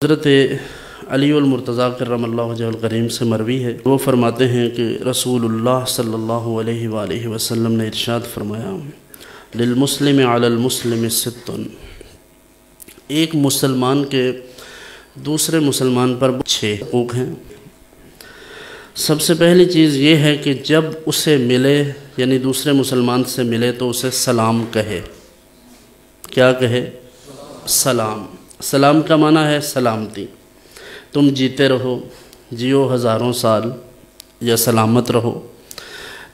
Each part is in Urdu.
حضرت علی المرتضیٰ کرم اللہ وجہہ الکریم سے مروی ہے، وہ فرماتے ہیں کہ رسول اللہ صلی اللہ علیہ وآلہ وسلم نے ارشاد فرمایا للمسلم علی المسلم ست، ایک مسلمان کے دوسرے مسلمان پر 6 حقوق ہیں۔ سب سے پہلی چیز یہ ہے کہ جب اسے ملے، یعنی دوسرے مسلمان سے ملے، تو اسے سلام کہے۔ کیا کہے؟ سلام۔ سلام کا معنی ہے سلامتی۔ تم جیتے رہو، جیو ہزاروں سال، یا سلامت رہو۔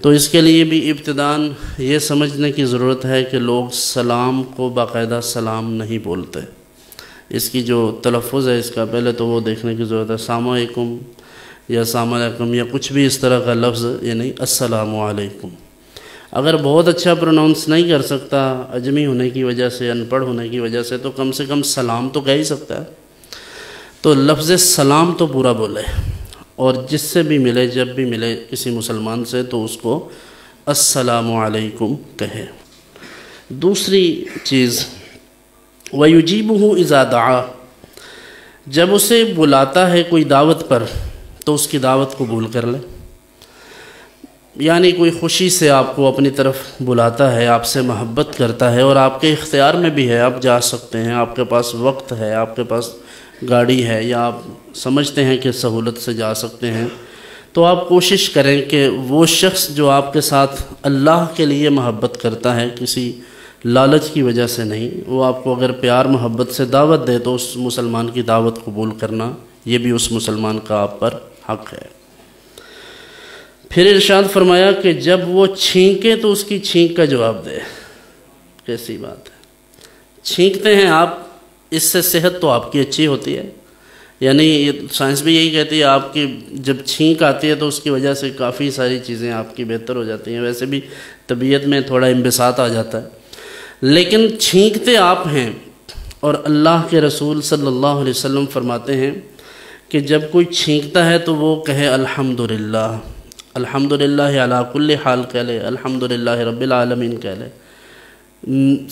تو اس کے لیے بھی ابتداً یہ سمجھنے کی ضرورت ہے کہ لوگ سلام کو باقاعدہ سلام نہیں بولتے۔ اس کی جو تلفظ ہے اس کا پہلے تو وہ دیکھنے کی ضرورت ہے۔ السلام علیکم یا السلام علیکم یا کچھ بھی اس طرح کا لفظ، یعنی السلام علیکم۔ اگر بہت اچھا پروناؤنس نہیں کر سکتا اجمی ہونے کی وجہ سے، ان پڑھ ہونے کی وجہ سے، تو کم سے کم سلام تو کہہ ہی سکتا ہے۔ تو لفظ سلام تو پورا بولے، اور جس سے بھی ملے، جب بھی ملے کسی مسلمان سے، تو اس کو السلام علیکم کہے۔ دوسری چیز وَيُجِيبُهُ إِذَا دَعَا، جب اسے بلاتا ہے کوئی دعوت پر تو اس کی دعوت قبول کر لے۔ یعنی کوئی خوشی سے آپ کو اپنی طرف بلاتا ہے، آپ سے محبت کرتا ہے، اور آپ کے اختیار میں بھی ہے، آپ جا سکتے ہیں، آپ کے پاس وقت ہے، آپ کے پاس گاڑی ہے، یا آپ سمجھتے ہیں کہ سہولت سے جا سکتے ہیں، تو آپ کوشش کریں کہ وہ شخص جو آپ کے ساتھ اللہ کے لیے محبت کرتا ہے، کسی لالچ کی وجہ سے نہیں، وہ آپ کو اگر پیار محبت سے دعوت دے تو اس مسلمان کی دعوت قبول کرنا، یہ بھی اس مسلمان کا آپ پر حق ہے۔ پھر ارشاد فرمایا کہ جب وہ چھینکے تو اس کی چھینک کا جواب دے۔ کیسی بات ہے؟ چھینکتے ہیں آپ، اس سے صحت تو آپ کی اچھی ہوتی ہے، یعنی یہ سائنس بھی یہی کہتی ہے، آپ کی جب چھینک آتی ہے تو اس کی وجہ سے کافی ساری چیزیں آپ کی بہتر ہو جاتی ہیں، ویسے بھی طبیعت میں تھوڑا انبساط آ جاتا ہے۔ لیکن چھینکتے آپ ہیں، اور اللہ کے رسول صلی اللہ علیہ وسلم فرماتے ہیں کہ جب کوئی چھینکتا ہے تو وہ کہے الحمدللہ، الحمدللہ علی کل حال کہہ لے، الحمدللہ رب العالمین کہہ لے۔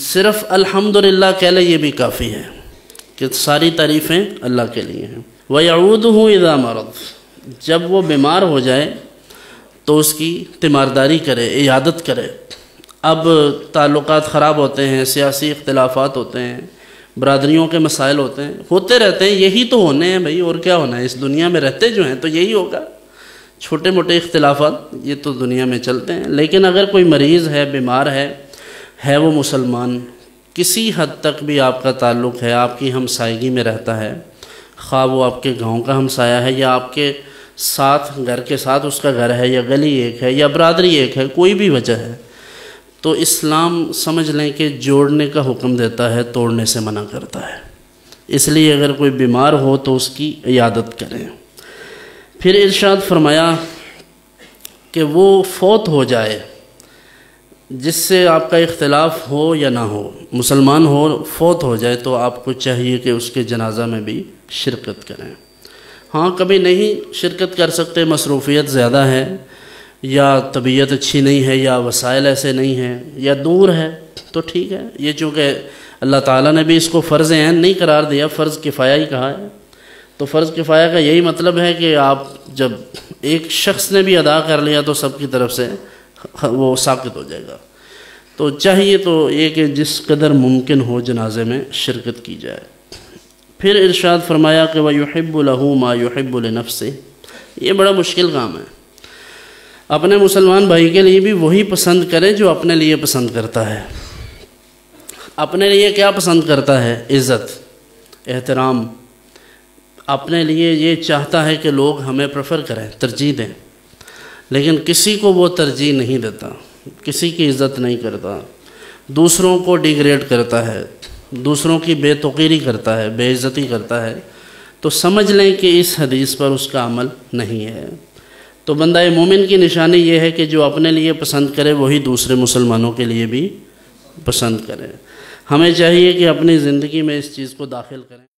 صرف الحمدللہ کہہ لے، یہ بھی کافی ہے کہ ساری تعریفیں اللہ کے لیے ہیں۔ وَيَعُودُهُ إِذَا مَرَضَ، جب وہ بیمار ہو جائے تو اس کی تیمارداری کرے، عیادت کرے۔ اب تعلقات خراب ہوتے ہیں، سیاسی اختلافات ہوتے ہیں، برادریوں کے مسائل ہوتے رہتے ہیں، یہی تو ہونے ہیں بھائی، اور کیا ہونا ہے؟ اس دنیا میں رہتے جو ہیں تو یہی ہوگا، چھوٹے موٹے اختلافات یہ تو دنیا میں چلتے ہیں۔ لیکن اگر کوئی مریض ہے، بیمار ہے وہ مسلمان، کسی حد تک بھی آپ کا تعلق ہے، آپ کی ہمسائیگی میں رہتا ہے، خواہ وہ آپ کے گاؤں کا ہمسایہ ہے، یا آپ کے ساتھ گھر کے ساتھ اس کا گھر ہے، یا گلی ایک ہے، یا برادری ایک ہے، کوئی بھی وجہ ہے، تو اسلام سمجھ لیں کہ جوڑنے کا حکم دیتا ہے، توڑنے سے منع کرتا ہے۔ اس لیے اگر کوئی بیمار ہو تو اس کی عیادت کریں۔ پھر ارشاد فرمایا کہ وہ فوت ہو جائے جس سے آپ کا اختلاف ہو یا نہ ہو، مسلمان ہو، فوت ہو جائے تو آپ کو چاہیے کہ اس کے جنازہ میں بھی شرکت کریں۔ ہاں کبھی نہیں شرکت کر سکتے، مصروفیت زیادہ ہے، یا طبیعت اچھی نہیں ہے، یا وسائل ایسے نہیں ہیں، یا دور ہے، تو ٹھیک ہے۔ یہ چونکہ اللہ تعالیٰ نے بھی اس کو فرض عین نہیں قرار دیا، فرض کفایہ ہی کہا ہے، تو فرض کفایہ کا یہی مطلب ہے کہ آپ جب ایک شخص نے بھی ادا کر لیا تو سب کی طرف سے وہ ساقط ہو جائے گا۔ تو چاہیے تو یہ کہ جس قدر ممکن ہو جنازے میں شرکت کی جائے۔ پھر ارشاد فرمایا کہ وَيُحِبُّ لَهُ مَا يُحِبُّ لِنَفْسِهِ، یہ بڑا مشکل کام ہے۔ اپنے مسلمان بھائی کے لیے بھی وہی پسند کرے جو اپنے لیے پسند کرتا ہے۔ اپنے لیے کیا پسند کرتا ہے؟ عزت، احترام۔ اپنے لیے یہ چاہتا ہے کہ لوگ ہمیں پریفر کریں، ترجیح دیں، لیکن کسی کو وہ ترجیح نہیں دیتا، کسی کی عزت نہیں کرتا، دوسروں کو ڈیگریڈ کرتا ہے، دوسروں کی بے توقیری کرتا ہے، بے عزتی کرتا ہے، تو سمجھ لیں کہ اس حدیث پر اس کا عمل نہیں ہے۔ تو بندہ مومن کی نشانی یہ ہے کہ جو اپنے لیے پسند کرے وہی دوسرے مسلمانوں کے لیے بھی پسند کرے۔ ہمیں چاہیے کہ اپنی زندگی میں اس چیز کو داخل کریں۔